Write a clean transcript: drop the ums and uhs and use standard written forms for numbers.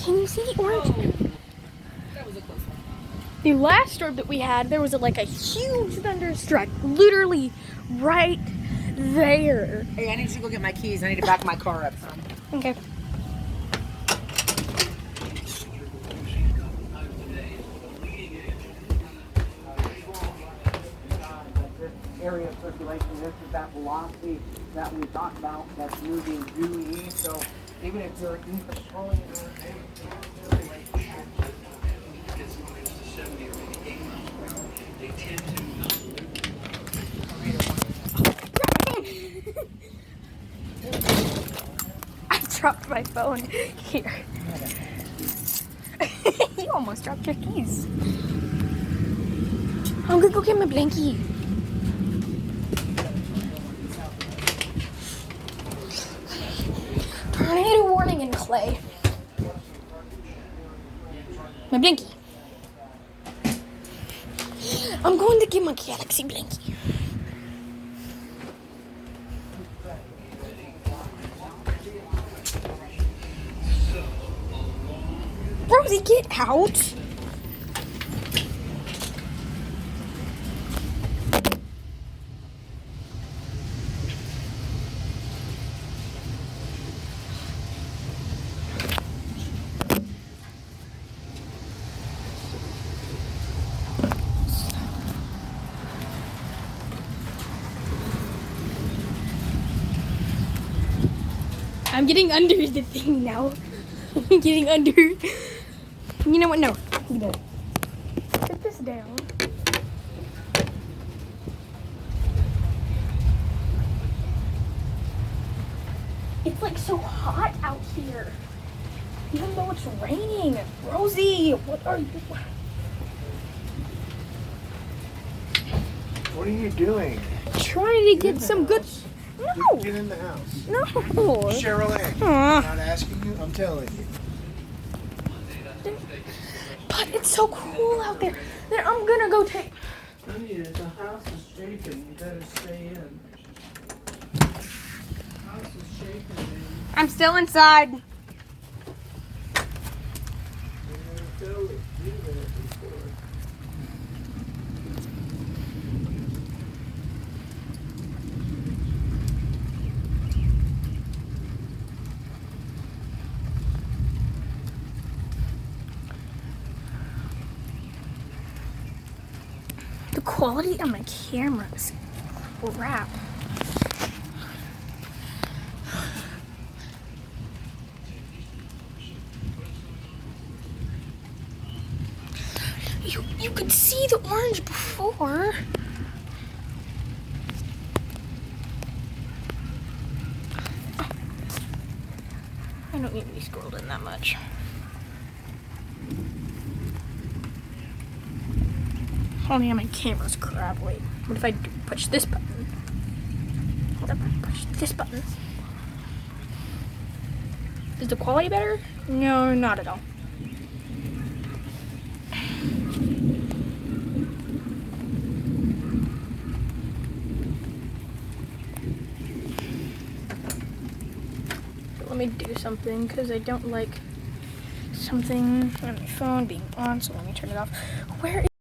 Can you see the orange? That was a close one. The last storm that we had, there was like a huge thunderstruck, literally right there. Hey, I need you to go get my keys. I need to back my car up, son. Okay. Area of circulation, this is that velocity that we talked about that's moving due east. So even if you're east of scrolling I dropped my phone here. You almost dropped your keys. I'm gonna go get my blankie. Tornado warning in Clay. My blankie. I'm going to get my Galaxy blankie. Rosie, get out. I'm getting under the thing now. I'm getting under. You know what? No. You know. Put this down. It's like so hot out here. Even though it's raining. Rosie, what are you? What are you doing? Trying to get some good. No. Get in the house. No. Cheryl, Aw. I'm not asking you, I'm telling you. But it's so cool out there. Then I'm gonna go take. Honey, the house is shaking. You better stay in. House is shaking, baby. I'm still inside. You never felt it. You did it before. The quality of my camera is crap. You could see the orange before. I don't need to be scrolled in that much. Oh yeah, my camera's crap. Wait, what if I push this button? What if I push this button? Is the quality better? No, not at all. Let me do something because I don't like something on my phone being on, so let me turn it off. Where is